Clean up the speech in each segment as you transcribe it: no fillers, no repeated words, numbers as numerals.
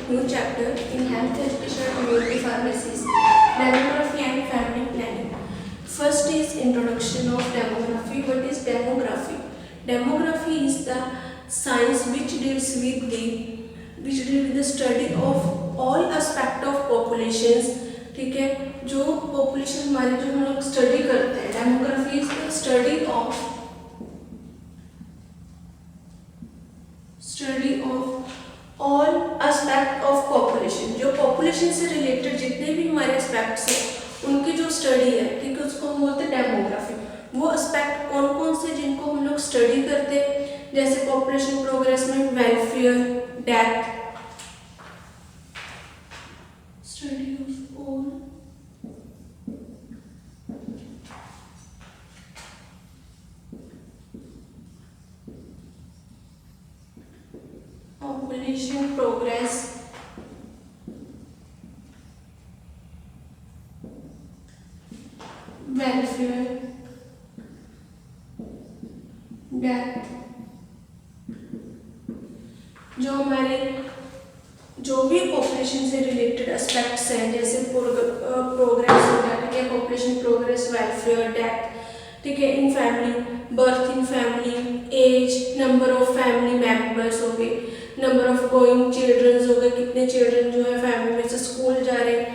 new chapter in health education and community pharmacies, demography and family planning. First is introduction of demography. What is demography? Demography is the science which deals with the study of all aspect of populations. ठीक है, जो population हमारे जो हम लोग study करते हैं, demography is the study of all aspect of population. जो पॉपुलेशन से रिलेटेड जितने भी हमारे एस्पेक्ट्स हैं उनकी जो स्टडी है, ठीक है, उसको हम बोलते हैं डेमोग्राफी. वो एस्पेक्ट कौन कौन से जिनको हम लोग स्टडी करते हैं, जैसे पॉपुलेशन प्रोग्रेस में welfare, death, study of all population progress, welfare, death. जो हमारे जो भी पॉपुलेशन से रिलेटेड एस्पेक्ट्स हैं, जैसे प्रोग्रेस हो गया, ठीक है, पॉपुलेशन प्रोग्रेस, वेलफेयर, डेथ, ठीक है, in family, birth in family, age, number of family members हो गए, नंबर ऑफ गोइंग चिल्ड्रंस हो गए, कितने चिल्ड्रन जो है फैमिली में से स्कूल जा रहे हैं,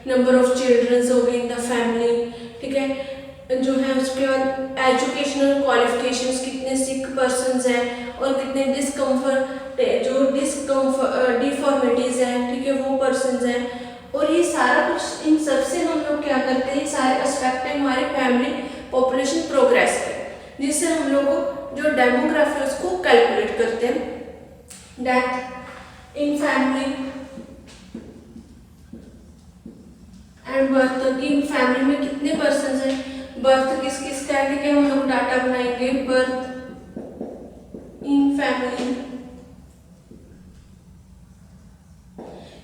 नंबर ऑफ चिल्ड्रंस हो गए इन द फैमिली, ठीक है, जो है उसके बाद एजुकेशनल क्वालिफिकेशंस, कितने सिक पर्सन्स हैं और कितने डिफॉर्मिटीज हैं, ठीक है, वो पर्सन्स हैं. और ये सारा कुछ इन सब से हम लोग क्या करते हैं, ये सारे एस्पेक्ट हैं हमारे फैमिली पॉपुलेशन प्रोग्रेस के, जिससे हम लोग जो डेमोग्राफी है उसको कैलकुलेट करते हैं. Death in family and birth की, फैमिली में कितने पर्सन हैं, बर्थ किस किस का है, हम लोग डाटा बनाएंगे. बर्थ इन फैमिली,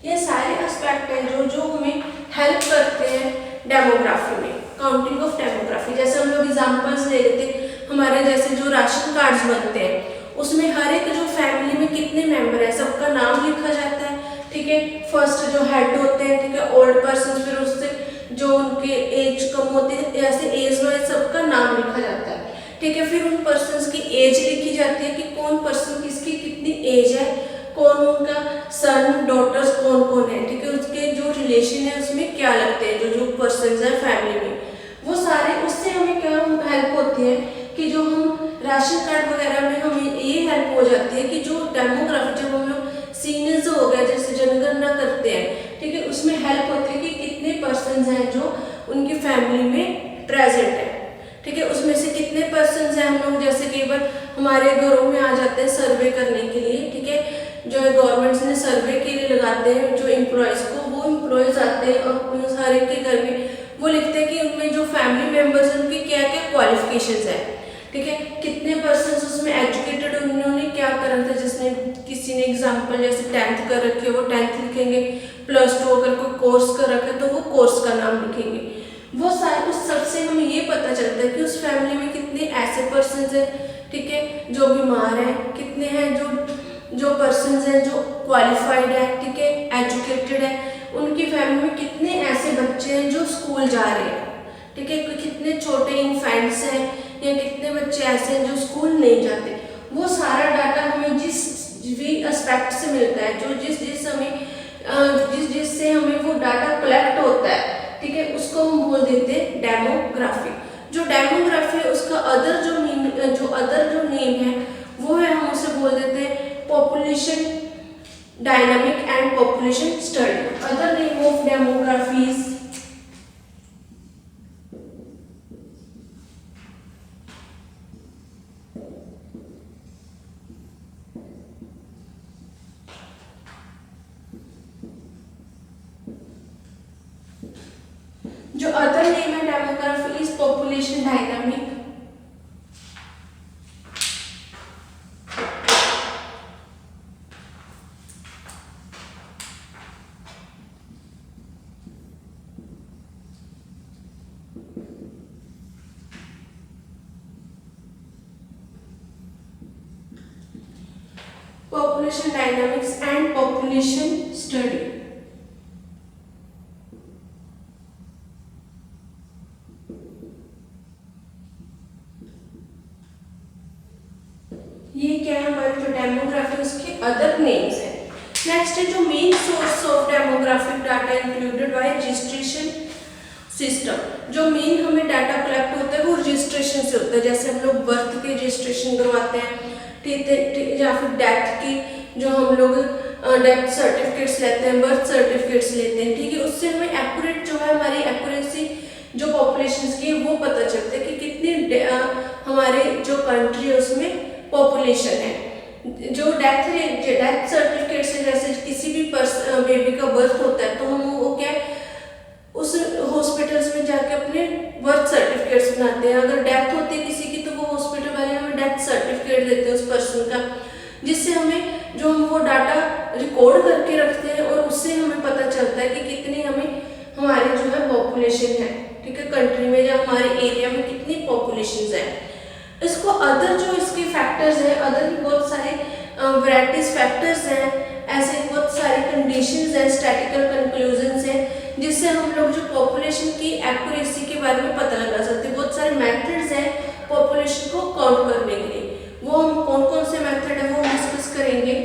ये सारे एस्पेक्ट हैं जो हमें हेल्प करते हैं डेमोग्राफी में, काउंटिंग ऑफ डेमोग्राफी. जैसे हम लोग एग्जांपल्स ले लेते हैं, हमारे जैसे जो राशन कार्ड्स बनते हैं उसमें हर एक जो फैमिली में कितने मेंबर है सबका नाम लिखा जाता है, ठीक है. फर्स्ट जो हेड होते हैं, ठीक है, ओल्ड पर्सन, फिर उससे जो उनके एज कम होती है, ऐसे एज वाइज सबका नाम लिखा जाता है, ठीक है. फिर उन पर्सन्स की एज लिखी जाती है कि कौन पर्सन किसकी कितनी एज है, कौन उनका सन डॉटर्स कौन कौन है, ठीक है, उसके जो रिलेशन है उसमें क्या लगते हैं, जो जो पर्सन्स हैं फैमिली में, वो सारे. उससे हमें क्या हेल्प होती है कि जो हम राशन कार्ड वगैरह में हमें ये हेल्प हो जाती है कि जो डेमोग्राफी, जब हम लोग सीनियर्स हो गया जैसे जनगणना करते हैं, ठीक है, उसमें हेल्प होती है कि कितने पर्सन्स हैं जो उनकी फैमिली में प्रेजेंट है, ठीक है, उसमें से कितने पर्सन्स हैं. हम लोग जैसे कई बार हमारे घरों में आ जाते हैं सर्वे करने के लिए, ठीक है, जो गवर्नमेंट ने सर्वे के लिए लगाते हैं जो एम्प्लॉयज़ को, वो एम्प्लॉयज़ आते हैं और हर एक के घर में वो लिखते हैं कि उनमें जो फैमिली मेम्बर्स हैं उनकी क्या क्या क्वालिफिकेशंस है, ठीक है, कितने पर्सन्स उसमें एजुकेटेड, उन्होंने क्या करा था. जिसने किसी ने एग्जांपल जैसे 10th कर रखी है वो 10th लिखेंगे, +2 अगर कोई कोर्स कर रखा है तो वो कोर्स का नाम लिखेंगे. वो सारे उस सबसे हमें ये पता चलता है कि उस फैमिली में कितने ऐसे पर्सन्स हैं, ठीक है, जो बीमार हैं, कितने हैं जो पर्सन्स हैं जो क्वालिफाइड है, ठीक है, एजुकेटेड है, उनकी फैमिली में कितने ऐसे बच्चे हैं जो स्कूल जा रहे हैं, ठीक है, कितने छोटे इन्फेंट्स हैं या कितने बच्चे ऐसे हैं जो स्कूल नहीं जाते. वो सारा डाटा हमें जिस भी एस्पेक्ट से मिलता है, जो जिससे हमें वो डाटा कलेक्ट होता है, ठीक है, उसको हम बोल देते हैं डेमोग्राफी. जो डेमोग्राफी है उसका अदर जो नेम है वो है, हम उसे बोल देते हैं population dynamic and population study. Other name of demography is जो अदर नेम है demography is population dynamic population dynamics and population study. ये क्या है हमारी जो डेमोग्राफी उसके अदर नेम्स है। नेक्स्ट है जो main source of demographic data included bye registration system. जो मेन हमें डाटा कलेक्ट होता है वो रजिस्ट्रेशन से होता है, जैसे हम लोग बर्थ के रजिस्ट्रेशन करवाते हैं, ठीक है, या फिर डेथ की जो हम लोग डेथ सर्टिफिकेट्स लेते हैं, बर्थ सर्टिफिकेट्स लेते हैं, ठीक है, उससे हमें एक्यूरेट जो है हमारी एक्यूरेसी जो पॉपुलेशन की वो पता चलता है कि कितनी हमारे जो कंट्री है उसमें पॉपुलेशन है। जो डेथ सर्टिफिकेट से जैसे किसी भी बेबी का बर्थ होता है तो हम वो क्या उस हॉस्पिटल्स में जाके अपने बर्थ सर्टिफिकेट्स बनाते हैं। अगर डेथ होती है किसी की तो वो हॉस्पिटल वाले हमें डेथ सर्टिफिकेट देते हैं उस पर्सन का, जिससे हमें जो हम वो डाटा रिकॉर्ड करके रखते हैं और उससे हमें पता चलता है कि कितनी हमें हमारी जो है पॉपुलेशन है, ठीक है, कंट्री में या हमारे एरिया में कितनी पॉपुलेशन है। इसको अदर जो इसके फैक्टर्स हैं, अदर भी बहुत सारे वैराइटीज फैक्टर्स हैं, ऐसे बहुत सारी कंडीशंस हैं, स्टैटिकल कंक्लूजन्स हैं, जिससे हम लोग जो पॉपुलेशन की एक्यूरेसी के बारे में पता लगा सकते हैं। बहुत सारे मेथड्स हैं पॉपुलेशन को काउंट करने के लिए, वो हम कौन कौन से मेथड है वो डिस्कस करेंगे।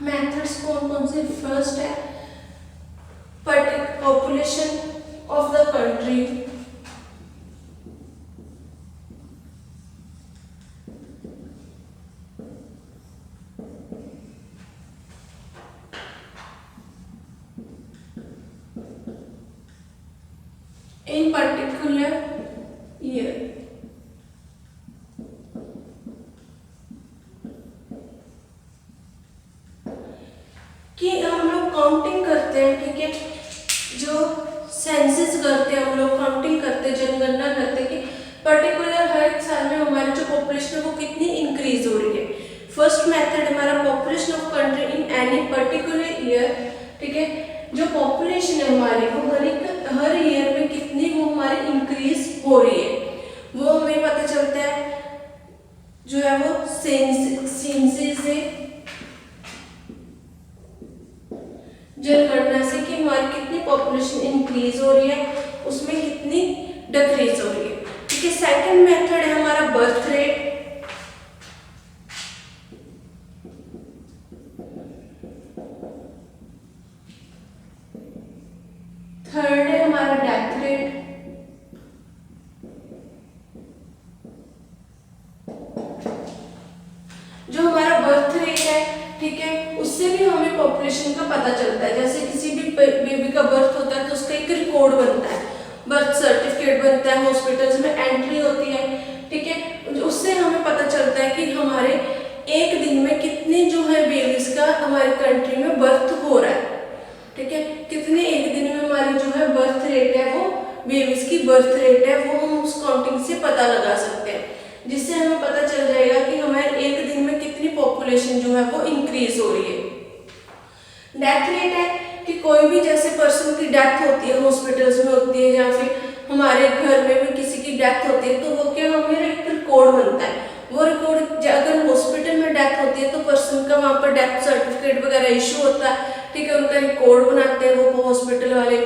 मेथड्स कौन कौन से, फर्स्ट है population of the country, in particular year, कि हम लोग काउंटिंग करते हैं, ठीक है, जो सेंसस करते हैं हम लोग काउंटिंग करते हैं, जनगणना करते हैं कि पर्टिकुलर हर एक साल में हमारी जो पॉपुलेशन है वो कितनी इंक्रीज हो रही है। फर्स्ट मेथड हमारा population of country in any particular year, ठीक है, जो पॉपुलेशन है हमारी वो हर ईयर में कितनी वो हमारी इंक्रीज हो रही है वो हमें पता चलता है, जो है वो सेंसस से, जनगणना से, कि हमारी कितनी पॉपुलेशन इंक्रीज हो रही है उसमें कितनी डिक्रीज हो रही है, ठीक है। सेकंड मेथड है हमारा बर्थ रेट, थर्ड है हमारा डेथ रेट, जो हमारा बर्थ रेट है, ठीक है, उससे भी हमें पॉपुलेशन का पता चलता है। जैसे किसी भी बेबी का बर्थ होता है तो उसका एक रिकॉर्ड बनता है, बर्थ सर्टिफिकेट बनता है, हॉस्पिटल्स में एंट्री होती है, ठीक है, उससे हमें पता चलता है कि हमारे एक दिन में कितने जो है बेबीज का हमारी कंट्री में बर्थ हो रहा है, ठीक है, कितने एक दिन में हमारी जो है बर्थ रेट है वो बेबीज की बर्थ रेट है वो हम उस काउंटिंग से पता लगा सकते हैं, जिससे हमें पता चल जाएगा कि हमारे एक दिन में कितनी पॉपुलेशन जो है वो इंक्रीज हो रही है। डेथ रेट है कि कोई भी जैसे पर्सन की डेथ होती है, हॉस्पिटल्स में होती है या फिर हमारे घर में भी किसी की डेथ होती है तो वो क्या हमें एक रिकॉर्ड बनता है, वो रिकॉर्ड अगर हॉस्पिटल में डेथ होती है तो पर्सन का वहाँ पर डेथ सर्टिफिकेट वगैरह इशू होता है, ठीक है, उनका रिकॉर्ड बनाते हैं वो हॉस्पिटल वाले।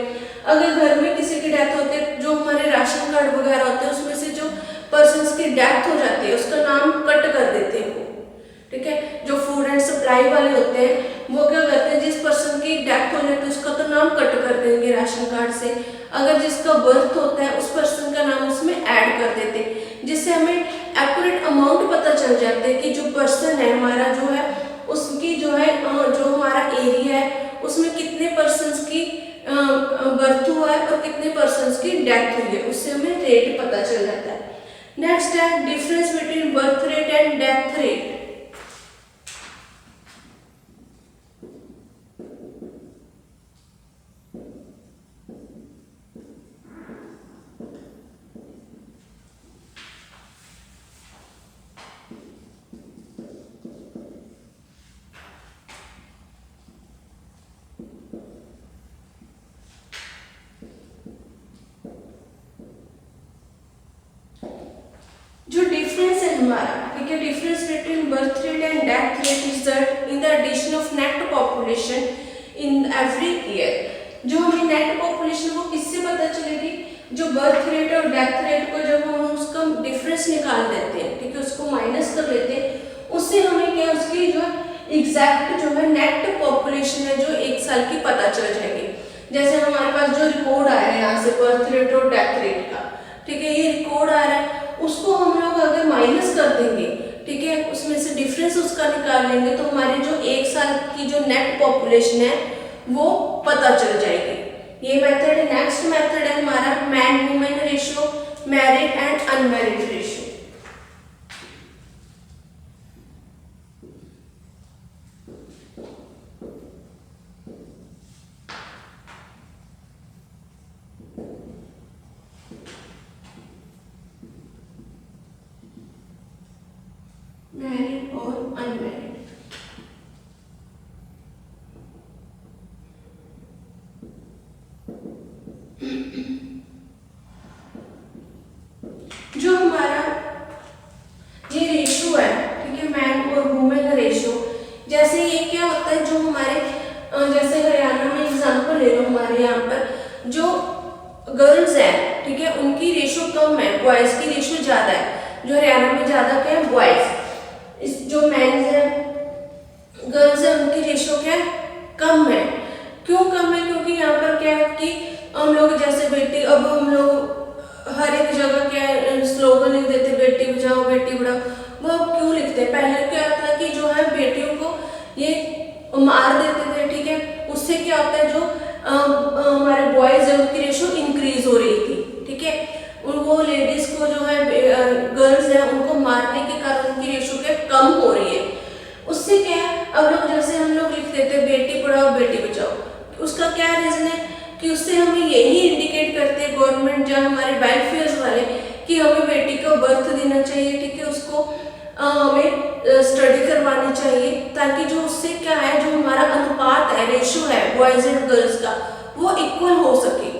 अगर घर में किसी की डेथ होती है, जो हमारे राशन कार्ड वगैरह होते हैं उसमें से जो पर्सन की डेथ हो जाती है उसका नाम कट कर देते हैं वो, ठीक है। जो फूड एंड सप्लाई वाले होते हैं वो क्या करते हैं, जिस पर्सन की डेथ हो जाती है उसका तो नाम कट कर देंगे राशन कार्ड से, अगर जिसका बर्थ होता है उस पर्सन का नाम उसमें ऐड कर देते हैं, जिससे हमें एक्यूरेट अमाउंट पता चल जाता है कि जो पर्सन है हमारा जो है उसकी जो हमारा एरिया है उसमें कितने पर्सन्स की बर्थ हुआ है और कितने पर्सन की डेथ हुई है, उससे हमें रेट पता चल जाता है। नेक्स्ट है difference between birth rate and death rate. जो डिफरेंस है हमारा, ठीक है, difference between birth rate and death rate is that in the addition of net population in every year. जो हमें नेट पॉपुलेशन वो किससे पता चलेगी, जो बर्थ रेट और डेथ रेट को जब हम उसका डिफरेंस निकाल देते हैं, ठीक है, उसको माइनस कर लेते हैं, उससे हमें क्या उसकी जो एग्जैक्ट जो है नेट पॉपुलेशन है जो एक साल की पता चल जाएगी। जैसे हमारे पास जो रिकॉर्ड आया है यहाँ से बर्थ रेट और डेथ रेट का, ठीक है, ये रिकॉर्ड आ रहा है, उसको हम लोग अगर माइनस कर देंगे, ठीक है, उसमें से डिफरेंस उसका निकाल लेंगे तो हमारी जो एक साल की जो नेट पॉपुलेशन है वो पता चल जाएगी। ये मेथड है। नेक्स्ट मेथड है हमारा man women ratio, married and unmarried ratio. Married और अनमैरिड। जो हमारा ये रेशियो है, ठीक है, मैन और वुमेन रेशियो, जैसे ये क्या होता है, जो हमारे जैसे हरियाणा में एग्जांपल ले लो, हमारे यहाँ पर जो गर्ल्स है, ठीक है, उनकी रेशियो कम है, बॉयज की रेशियो ज्यादा है। जो हरियाणा में ज्यादा क्या है, बॉयज। इस जो मेंस है, गर्ल्स है, उनकी रेशियो क्या है, कम है। क्यों कम है, क्योंकि यहाँ पर क्या है कि हम लोग जैसे बेटी, अब हम लोग हर एक जगह क्या स्लोगन लिख देते, बेटी बचाओ बेटी पढ़ाओ, वो अब क्यों लिखते हैं। पहले क्या था कि जो है बेटियों को ये मार देते थे, ठीक है, उससे क्या होता है, जो हमारे बॉयज है उनकी रेशियो इंक्रीज हो रही थी, ठीक है, वो लेडीज को जो है गर्ल्स है उनको मारने के कारण उनकी रेशियो क्या कम हो रही है। उससे क्या है, अब लोग जैसे हम लोग लिख देते बेटी पढ़ाओ बेटी बचाओ, उसका क्या रीजन है कि उससे हमें यही इंडिकेट करते हैं गवर्नमेंट, जो हमारे वेलफेयर वाले, कि हमें बेटी को बर्थ देना चाहिए, ठीक है, उसको हमें स्टडी करवानी चाहिए, ताकि जो उससे क्या है, जो हमारा अनुपात है, रेशियो है बॉयज एंड गर्ल्स का, वो इक्वल हो सके,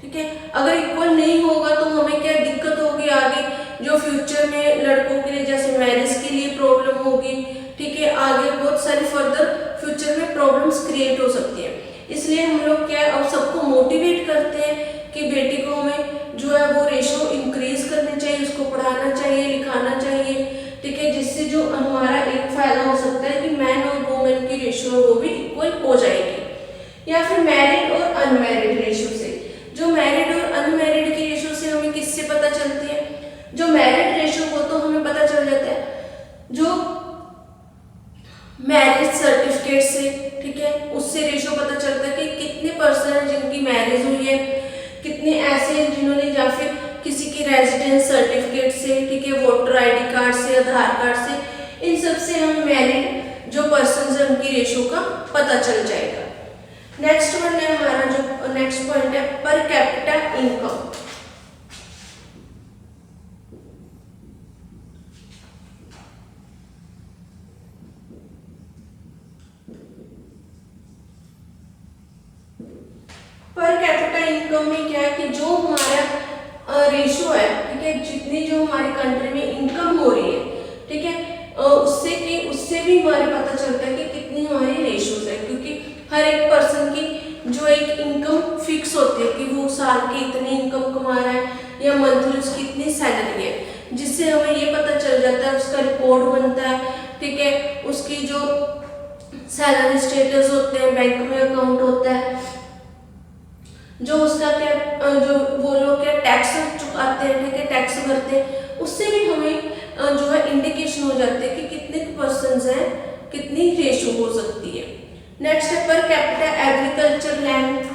ठीक है। अगर इक्वल नहीं होगा तो हमें क्या दिक्कत होगी आगे, जो फ्यूचर में लड़कों के लिए जैसे मैरिज के लिए प्रॉब्लम होगी, ठीक है, आगे बहुत सारी फर्दर फ्यूचर में प्रॉब्लम्स क्रिएट हो सकती है। इसलिए हम लोग क्या अब सबको मोटिवेट करते हैं कि बेटी को हमें जो है वो रेशियो इंक्रीज करनी चाहिए, उसको पढ़ाना चाहिए, लिखाना चाहिए, ठीक है, जिससे जो हमारा एक फायदा हो सकता है कि मैन और वुमेन की रेशियो वो भी इक्वल हो जाएगी। या फिर मैरिड और अनमैरिड रेशियो से, जो मैरिड और अनमैरिड की रेशियो से हमें किससे पता चलती है, जो मैरिड रेशियो वो तो हमें पता चल जाता है जो मैरिज सर्टिफिकेट से, ठीक है, उससे रेशियो पता चलता है कि कितने पर्सन है जिनकी मैरिज हुई है, कितने ऐसे हैं जिन्होंने, या फिर किसी की रेजिडेंस सर्टिफिकेट से, ठीक है, वोटर आईडी कार्ड से, आधार कार्ड से, इन सब से हम मैरिड जो पर्सन है उनकी रेशियो का पता चल जाएगा। नेक्स्ट वन है हमारा, जो नेक्स्ट पॉइंट है per capita income. Per capita income में क्या है कि जो हमारा रेशियो है, ठीक है, जितनी जो हमारी कंट्री में इनकम हो रही है, ठीक है, उससे भी हमारे पता चलता है कि कितनी हमारी रेशियोज है, क्योंकि हर एक पर्सन की जो एक इनकम फिक्स होती है कि वो साल की इतनी इनकम कमा रहा है या मंथली उसकी इतनी सैलरी है, जिससे हमें ये पता चल जाता है, उसका रिपोर्ट बनता है, ठीक है, उसकी जो सैलरी स्टेटस होते हैं, बैंक में अकाउंट होता है, जो उसका क्या जो वो लोग क्या टैक्स चुकाते हैं, ठीक है, टैक्स भरते हैं, उससे भी हमें जो है इंडिकेशन हो जाते हैं कि कितने पर्सन्स हैं, कितनी रेशियो हो सकती है। नेक्स्ट है पर कैपिटा एग्रीकल्चर लैंड।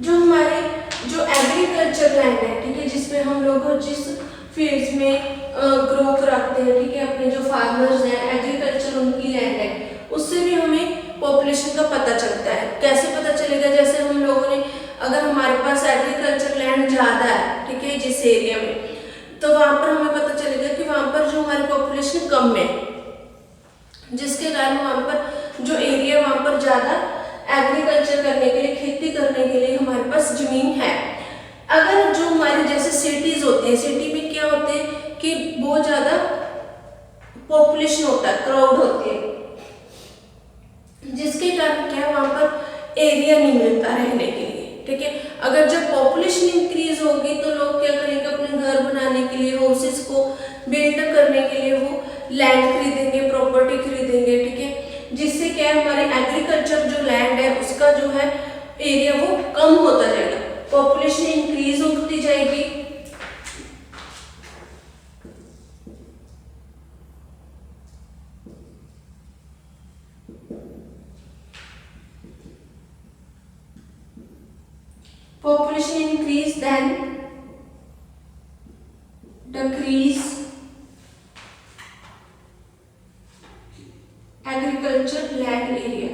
जो हमारे जो एग्रीकल्चर लैंड है, ठीक है, जिसमें हम लोग जिस फील्ड्स में ग्रो कराते हैं, ठीक है, अपने जो फार्मर्स हैं, एग्रीकल्चर उनकी लैंड है, उससे भी हमें पॉपुलेशन का पता चलता है। कैसे पता चलेगा? जैसे हम लोगों ने, अगर हमारे पास एग्रीकल्चर लैंड ज़्यादा है, ठीक है, जिस एरिया में, तो वहाँ पर हमें पता चलेगा कि वहाँ पर जो हमारी पॉपुलेशन कम है, जिसके कारण वहाँ पर जो एरिया वहाँ पर ज़्यादा एग्रीकल्चर करने के लिए, खेती करने के लिए हमारे पास ज़मीन है। अगर जो हमारे जैसे सिटीज़ होते हैं, सिटी में क्या होते हैं कि बहुत ज़्यादा पॉपुलेशन होता है, क्राउड होती है, जिसके कारण क्या वहाँ पर एरिया नहीं मिलता रहने के लिए, ठीक है। अगर जब पॉपुलेशन इंक्रीज होगी तो लोग क्या करेंगे? अपने घर बनाने के लिए, हाउसेस को बिल्ड करने के लिए वो लैंड खरीदेंगे, प्रॉपर्टी खरीदेंगे, ठीक है, जिससे क्या है हमारे एग्रीकल्चर जो लैंड है उसका जो है एरिया वो कम होता जाएगा, पॉपुलेशन इंक्रीज होती जाएगी। Population increase, then decrease agriculture land area.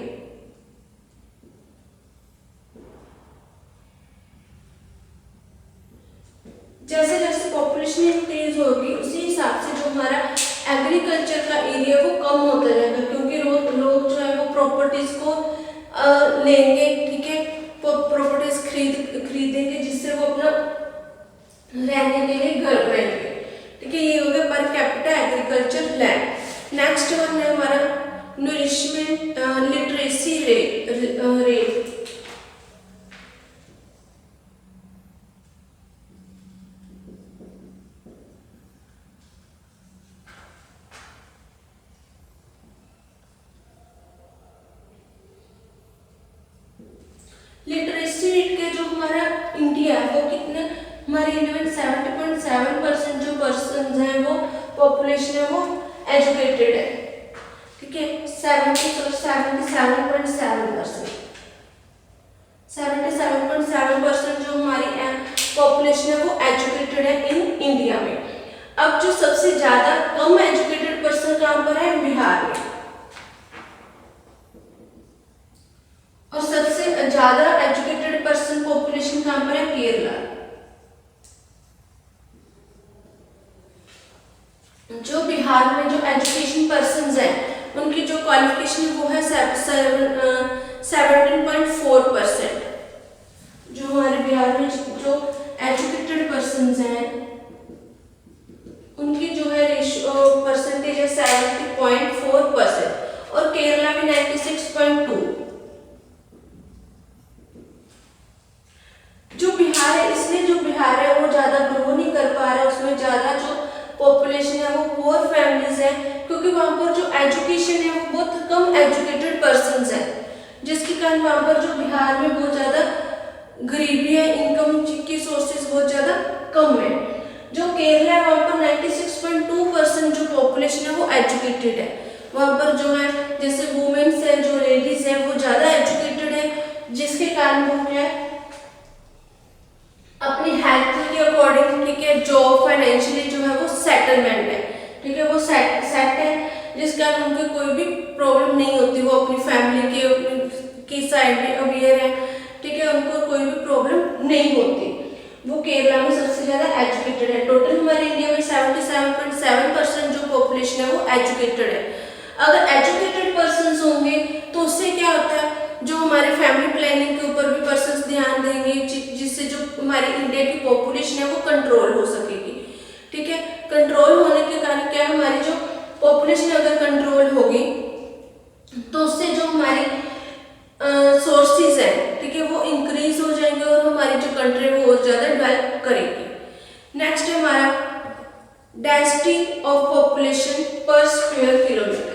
जैसे जैसे पॉपुलेशन इंक्रीज होगी उसी हिसाब से जो हमारा एग्रीकल्चर का एरिया वो कम होता जाएगा, क्योंकि लोग जो है वो प्रॉपर्टीज को लेंगे, ठीक है, प्रॉपर्टीज खरीदेंगे, जिससे वो अपना रहने के लिए घर बनाएंगे, ठीक है। ये हो गया per capita agriculture land. Next one है हमारा nourishment literacy rate. Literacy rate के जो हमारा इंडिया है वो कितने, हमारे इंडिया में 70.7% जो पर्सन हैं वो पॉपुलेशन है वो एजुकेटेड है, ठीक है, 77.7% जो हमारी पॉपुलेशन है वो एजुकेटेड है इन इंडिया में। अब जो सबसे ज्यादा कम एजुकेटेड पर्सन कहाँ पर है? बिहार में। और सबसे ज्यादा एजुकेटेड पर्सन पॉपुलेशन कहां पर है? केरला। जो बिहार में जो एजुकेशन पर्संस हैं उनकी जो क्वालिफिकेशन वो है 17.4%। जो हमारे बिहार में जो एजुकेटेड पर्संस हैं उनकी जो है रेशियो परसेंटेज है 70.4% और केरला में 96.2। जो बिहार है, इसलिए जो बिहार है वो ज्यादा ग्रो नहीं कर पा रहा है, उसमें ज्यादा जो पॉपुलेशन है वो पुअर फैमिलीज है, क्योंकि वहां पर जो एजुकेशन है वो बहुत कम एजुकेटेड पर्संस है, जिसके कारण वहां पर जो बिहार में बहुत ज्यादा गरीबी है, इनकम की सोर्सेज बहुत ज्यादा कम है। जो केरला है वहां पर 96.2% जो पॉपुलेशन है वो एजुकेटेड है। वहां पर जो है जैसे वुमेन्स है, जो लेडीज है वो ज्यादा एजुकेटेड है, जिसके कारण वो क्या है अपनी हेल्थ के अकॉर्डिंग, ठीक है, जॉब फाइनेंशियली जो है वो सेटलमेंट है, ठीक है, वो सेट है, जिस कारण उनको कोई भी प्रॉब्लम नहीं होती, वो अपनी फैमिली की साइड में अवेयर है, ठीक है, उनको कोई भी प्रॉब्लम नहीं होती। वो केरला में सबसे ज्यादा एजुकेटेड है। टोटल हमारे इंडिया में 77.7% जो पॉपुलेशन है वो एजुकेटेड है। अगर एजुकेटेड पर्सन होंगे तो उससे क्या होता है, जो हमारे फैमिली प्लानिंग के ऊपर भी पर्सन ध्यान देंगे, जिससे जो हमारी इंडिया की पॉपुलेशन है वो कंट्रोल हो सकेगी, ठीक है। कंट्रोल होने के कारण क्या, हमारी जो पॉपुलेशन अगर कंट्रोल होगी तो उससे जो हमारी सोर्सेज है, ठीक है, वो इंक्रीज हो जाएंगे और हमारी जो कंट्री वो और ज्यादा डेवलप करेगी। नेक्स्ट है हमारा डेंसिटी ऑफ पॉपुलेशन पर square kilometre.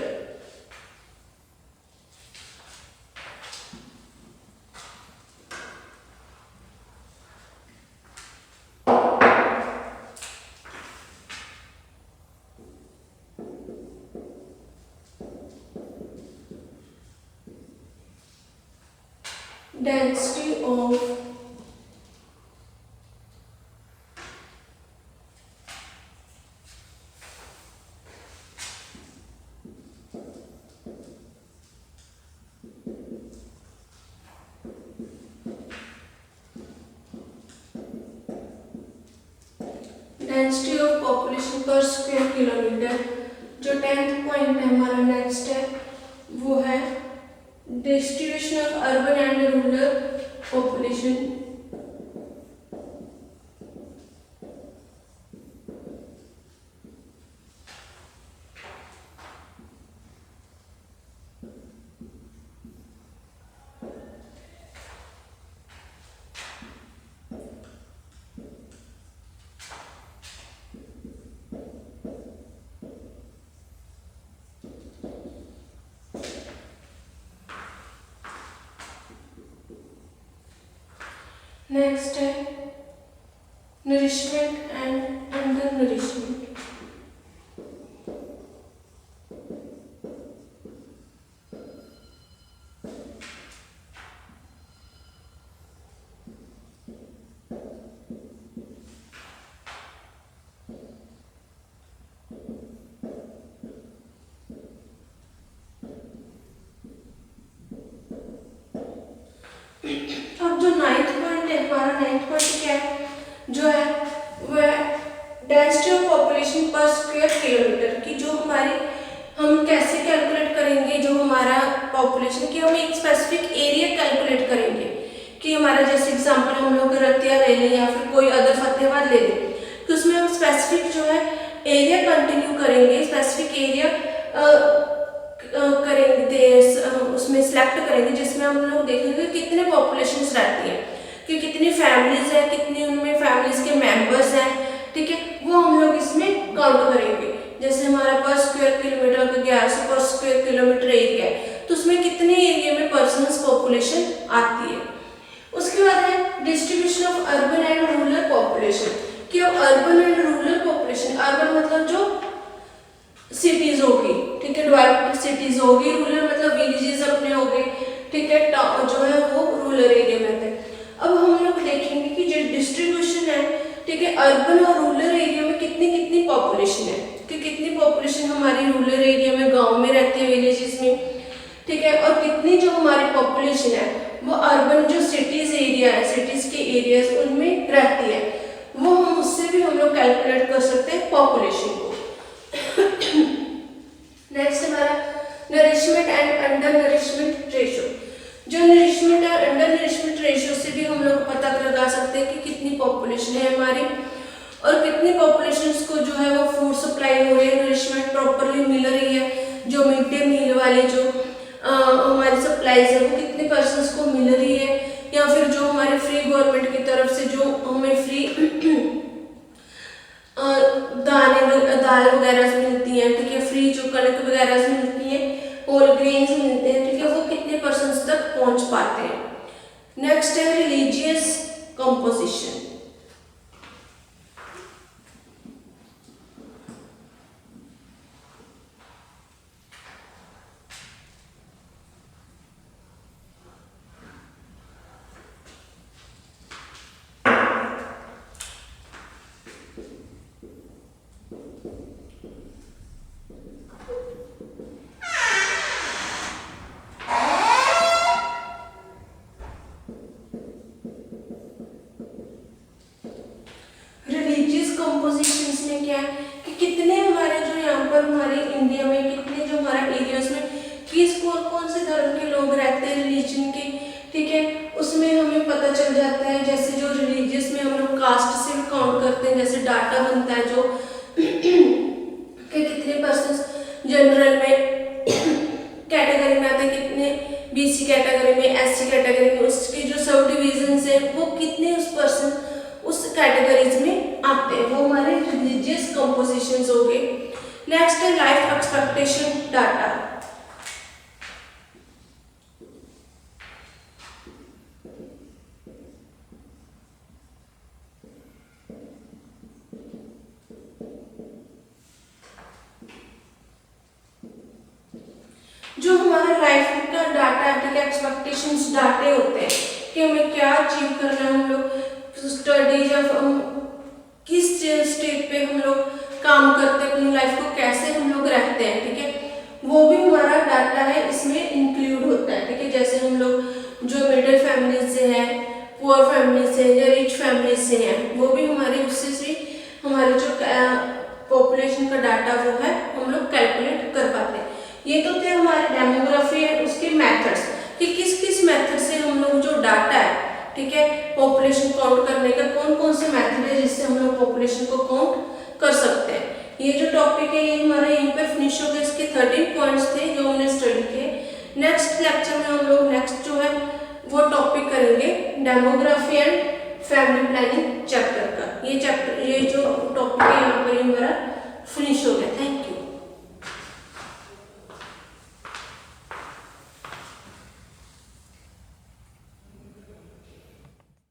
Density of density of population पर स्क्वायर किलोमीटर। जो 10th पॉइंट है हमारा नेक्स्ट है वो है distribution of urban and rural population. Next है नरिशमेंट एंड अंडर नरिशमेंट। अब जो 9th पॉइंट है हमारा 9th पॉइंट क्या है जो है वह डेंसिटी ऑफ पॉपुलेशन पर स्क्वायर किलोमीटर की। जो हमारी हम कैसे कैलकुलेट करेंगे जो हमारा पॉपुलेशन की, हम एक स्पेसिफिक एरिया कैलकुलेट करेंगे कि हमारा जैसे एग्जांपल हम लोग रतिया ले लें या फिर कोई अदर फतेहाबाद ले लें, तो उसमें हम स्पेसिफिक जो है एरिया कंटिन्यू करेंगे, स्पेसिफिक एरिया करेंगे, उसमें सिलेक्ट करेंगे जिसमें हम लोग देखेंगे कितने पॉपुलेशंस रहती है, कि कितनी फैमिलीज है, कितनी उनमें फैमिलीज के मेंबर्स हैं, ठीक है, वो हम लोग इसमें काउंट करेंगे। जैसे हमारा पर स्क्वायर किलोमीटर का 1100 पर स्क्वायर किलोमीटर एरिया है, तो उसमें कितने एरिया में पर्सनस पॉपुलेशन आती है। उसके बाद है distribution of urban and rural population, कि urban and rural population, urban मतलब जो सिटीज होगी, ठीक है, डेवलप्ड सिटीज होगी, रूरल मतलब विलेजेस अपने हो गए, ठीक है, जो है वो रूरल एरिया में थे। अब हम लोग देखेंगे कि जो डिस्ट्रीब्यूशन है, ठीक है, अर्बन और रूरल एरिया में कितनी कितनी पॉपुलेशन है, कि कितनी पॉपुलेशन हमारी रूरल एरिया में गांव में रहती है, विलेजेस में, ठीक है, और कितनी जो हमारी पॉपुलेशन है वो अर्बन जो सिटीज एरिया है, सिटीज के एरियाज उनमें रहती है, वो हम उससे भी हम लोग कैलकुलेट कर सकते हैं पॉपुलेशन को। नेक्स्ट हमारा nourishment and under nourishment ratio. जो नरिशमेंट और अंडर नरिशमेंट रेशियो से भी हम लोग पता लगा सकते हैं कि कितनी पॉपुलेशन है हमारी और कितनी पॉपुलेशन को जो है वो फूड सप्लाई हो रही है, नरिशमेंट प्रॉपरली मिल रही है, जो मिड डे मील वाले जो हमारी सप्लाईज है वो कितने पर्सन्स को मिल रही है, या फिर जो हमारे फ्री गवर्नमेंट की तरफ से जो हमें फ्री दाल वगैरह मिलती है, ठीक है, फ्री जो कणक वगैरह मिलती है, होल ग्रेन्स मिलते हैं, ठीक है, वो कितने पर्सन्स तक पहुंच पाते हैं। नेक्स्ट है रिलीजियस कंपोजिशन। कि कितने हमारे जो यहाँ पर हमारे इंडिया में कितने जो हमारा एरियाज में किस कौन से धर्म के लोग रहते हैं, रिलीजन के, ठीक है, उसमें हमें पता चल जाता है। जैसे जो रिलीजियस में हम लोग कास्ट से भी काउंट करते हैं, जैसे डाटा बनता है जो कि कितने पर्सन जनरल में कैटेगरी में आते हैं, कितने बीसी कैटेगरी में, एससी कैटेगरी में, उसके जो सब डिविजन है वो कितने उस पर्सन उस कैटेगरीज में आते हैं, वो हमारे रिलीजियस कंपोजिशंस हो गए। नेक्स्ट है लाइफ एक्सपेक्टेशन डाटा। जो हमारा लाइफ का डाटा है, एक्सपेक्टेशंस डाटे होते हैं कि हमें क्या अचीव करना है, हम लोग स्टडी जब हम किस स्टेट पे हम लोग काम करते हैं, अपनी लाइफ को कैसे हम लोग रहते हैं, ठीक है, वो भी हमारा डाटा है, इसमें इंक्लूड होता है, ठीक है। जैसे हम लोग जो मिडिल फैमिली से हैं, पुअर फैमिली से या रिच फैमिली से हैं, वो भी हमारे उससे से हमारे जो पॉपुलेशन का डाटा वो है हम लोग कैलकुलेट कर पाते हैं। ये तो थे हमारे डेमोग्राफी है उसके मेथड्स कि किस किस मेथड से हम लोग जो डाटा है, ठीक है, पॉपुलेशन काउंट करने का कौन कौन से मेथड है जिससे हम लोग पॉपुलेशन को काउंट कर सकते हैं। ये जो टॉपिक है ये हमारा यहीं पर फिनिश हो गया। इसके 13 पॉइंट्स थे जो हमने स्टडी किए। नेक्स्ट लेक्चर में हम लोग नेक्स्ट जो है वो टॉपिक करेंगे demography and family planning chapter का। ये जो टॉपिक है यहाँ पर हमारा फिनिश हो गया।